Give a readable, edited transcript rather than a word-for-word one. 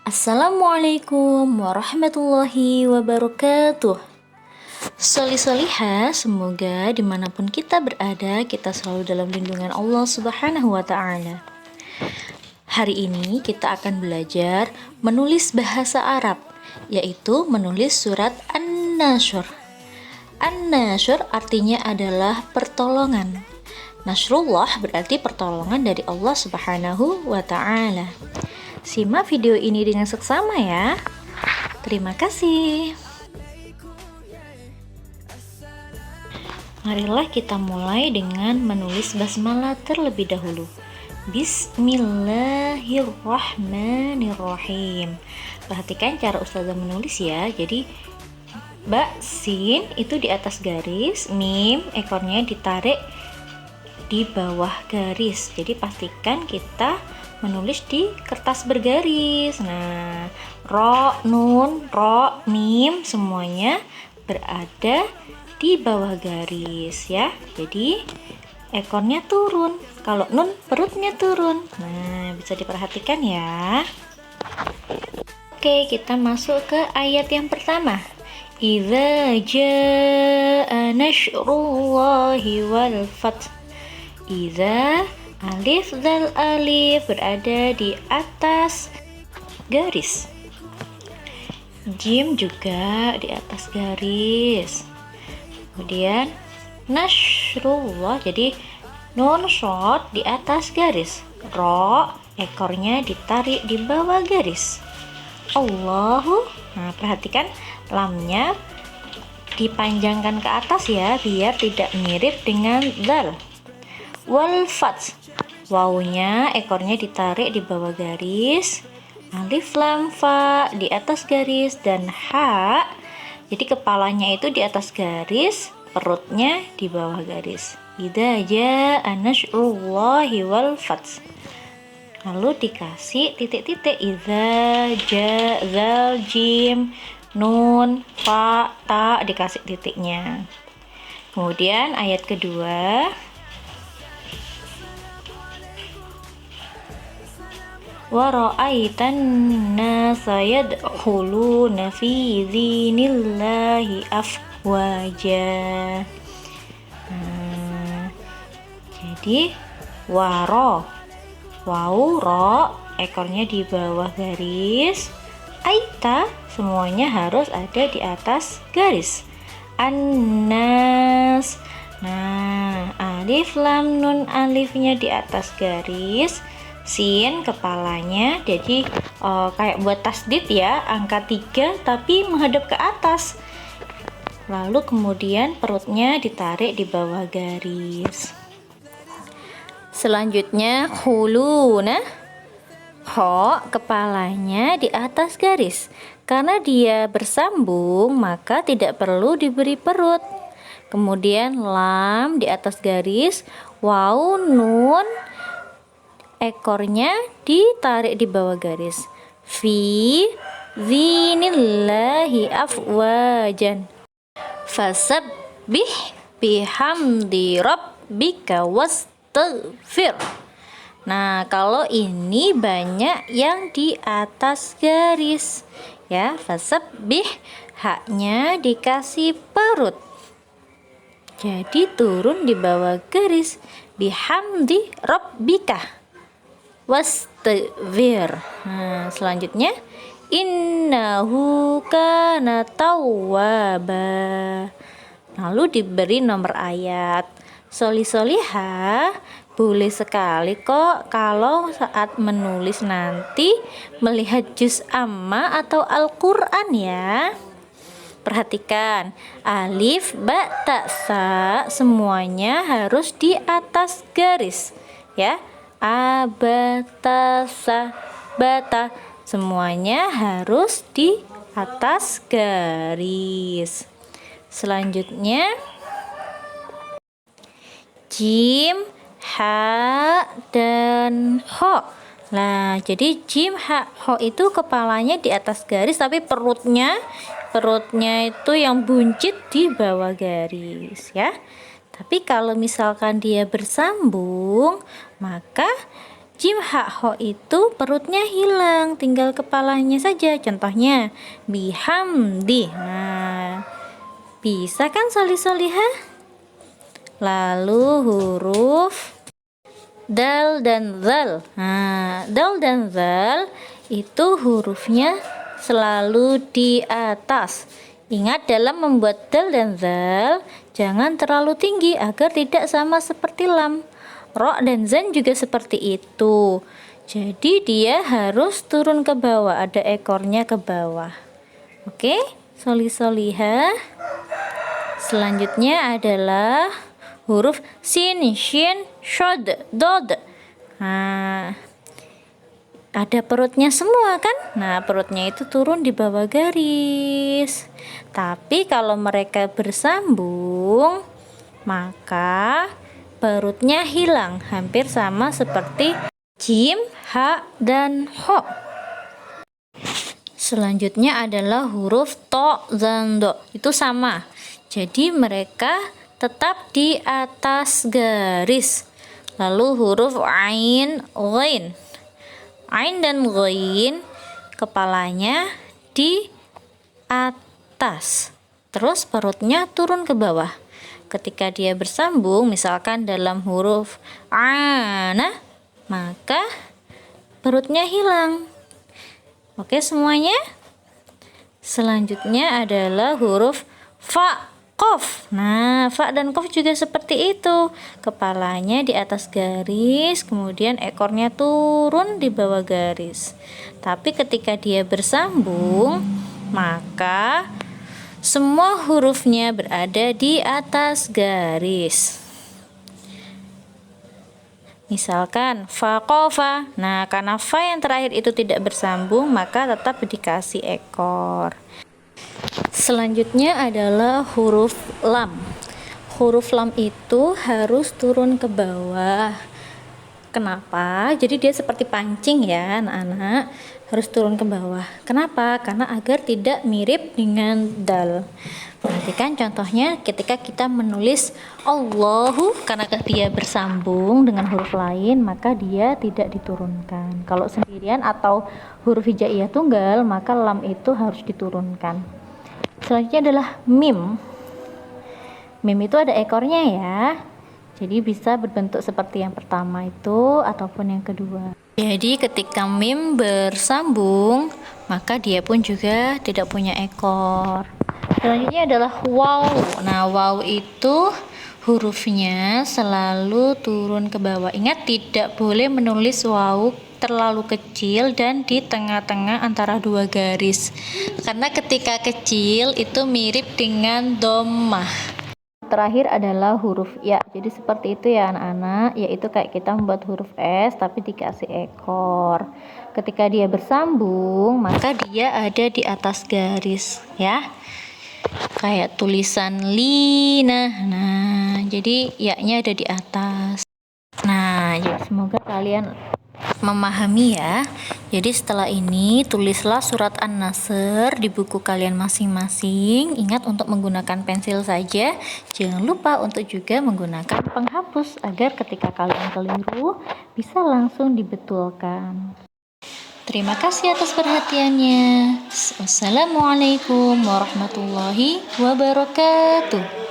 Assalamualaikum warahmatullahi wabarakatuh. Solih-solihah, semoga dimanapun kita berada, kita selalu dalam lindungan Allah Subhanahu wa Ta'ala. Hari ini kita akan belajar menulis bahasa Arab, yaitu menulis surat An-Nasyr. An-Nasyr artinya adalah pertolongan. Nasrullah berarti pertolongan dari Allah Subhanahu wa Ta'ala. Simak video ini dengan seksama ya. Terima kasih. Marilah kita mulai dengan menulis basmalah terlebih dahulu. Bismillahirrahmanirrahim. Perhatikan cara ustazah menulis ya. Jadi ba, sin itu di atas garis, mim ekornya ditarik di bawah garis. Jadi pastikan kita menulis di kertas bergaris. Nah, ro, nun, ro, mim semuanya berada di bawah garis ya. Jadi ekornya turun. Kalau nun perutnya turun. Nah, bisa diperhatikan ya. Oke, kita masuk ke ayat yang pertama. Idza jaa nasrullahi wal fath. Idza alif zal alif berada di atas garis. Jim juga di atas garis. Kemudian nasrullah, jadi nun short di atas garis. Ro ekornya ditarik di bawah garis. Allahu, nah perhatikan lamnya dipanjangkan ke atas ya, biar tidak mirip dengan zal. Wal fath, wawunya ekornya ditarik di bawah garis. Alif lam fa di atas garis, dan ha jadi kepalanya itu di atas garis, perutnya di bawah garis. Idza jaa nasrullahi wal fath. Lalu dikasih titik-titik. Idza jaa zal jim nun fa ta dikasih titiknya. Kemudian ayat kedua. Wa ra'aitan nasa yadkhuluna fi dinillahi afwaja. Jadi waro, wau ro ekornya di bawah garis. Aita semuanya harus ada di atas garis. Annas, nah alif lam nun alifnya di atas garis. Sin kepalanya jadi kayak buat tasdid ya, angka 3 tapi menghadap ke atas. Lalu kemudian perutnya ditarik di bawah garis. Selanjutnya khuluna, ho kepalanya di atas garis. Karena dia bersambung maka tidak perlu diberi perut. Kemudian lam di atas garis, waw nun ekornya ditarik di bawah garis. Fi zinillahi afwajan. Fasabbih bihamdi rabbika wastaghfir. Nah, kalau ini banyak yang di atas garis ya. Fasabbih, haknya dikasih perut. Jadi turun di bawah garis. Bihamdi rabbika wastaghfir. Nah, selanjutnya innahu kana tawwaba. Lalu diberi nomor ayat. Solih-solihah, boleh sekali kok kalau saat menulis nanti melihat juz amma atau Al-Qur'an ya. Perhatikan, alif, ba, ta, sa semuanya harus di atas garis ya. Abata, sa, bata semuanya harus di atas garis. Selanjutnya jim, ha, dan ho. Nah, jadi jim, ha, ho itu kepalanya di atas garis tapi perutnya itu yang buncit di bawah garis ya. Tapi kalau misalkan dia bersambung, maka Jim ha ho itu perutnya hilang, tinggal kepalanya saja. Contohnya bihamdi. Nah, bisa kan solih-solihah? Lalu huruf dal dan zal. Nah, dal dan zal itu hurufnya selalu di atas. Ingat, dalam membuat dal dan zal jangan terlalu tinggi agar tidak sama seperti lam. Ro dan zan juga seperti itu. Jadi dia harus turun ke bawah, ada ekornya ke bawah. Oke, solih-solihah. Selanjutnya adalah huruf sin, shin, shod, dod. Nah, ada perutnya semua kan? Nah, perutnya itu turun di bawah garis. Tapi kalau mereka bersambung, maka perutnya hilang, hampir sama seperti jim, ha, dan ho. Selanjutnya adalah huruf to dan do. Itu sama. Jadi mereka tetap di atas garis. Lalu huruf ain, ghain. Ain dan ghain kepalanya di atas. Terus perutnya turun ke bawah. Ketika dia bersambung, misalkan dalam huruf ana, maka perutnya hilang. Oke semuanya? Selanjutnya adalah huruf fa, qaf. Nah, fa dan qaf juga seperti itu. Kepalanya di atas garis, kemudian ekornya turun di bawah garis. Tapi ketika dia bersambung, maka semua hurufnya berada di atas garis. Misalkan fa qafa. Nah, karena fa yang terakhir itu tidak bersambung, maka tetap dikasih ekor. Selanjutnya adalah huruf lam. Huruf lam itu harus turun ke bawah. Kenapa? Jadi dia seperti pancing ya, anak-anak. Harus turun ke bawah. Kenapa? Karena agar tidak mirip dengan dal. Perhatikan contohnya ketika kita menulis Allahu, karena dia bersambung dengan huruf lain, maka dia tidak diturunkan. Kalau sendirian atau huruf hijaiyah tunggal, maka lam itu harus diturunkan. Selanjutnya adalah mim. Mim itu ada ekornya ya. Jadi bisa berbentuk seperti yang pertama itu ataupun yang kedua. Jadi ketika mim bersambung, maka dia pun juga tidak punya ekor. Selanjutnya adalah waw. Nah, waw itu hurufnya selalu turun ke bawah. Ingat, tidak boleh menulis waw terlalu kecil dan di tengah-tengah antara dua garis. Karena ketika kecil itu mirip dengan dhammah. Terakhir adalah huruf ya. Jadi seperti itu ya anak-anak, yaitu kayak kita membuat huruf S tapi dikasih ekor. Ketika dia bersambung, maka dia ada di atas garis ya. Kayak tulisan lina. Nah, jadi ya-nya ada di atas. Nah, ya semoga kalian memahami ya. Jadi setelah ini tulislah surat An-Nasr di buku kalian masing-masing. Ingat untuk menggunakan pensil saja. Jangan lupa untuk juga menggunakan penghapus agar ketika kalian keliru bisa langsung dibetulkan. Terima kasih atas perhatiannya. Wassalamualaikum warahmatullahi wabarakatuh.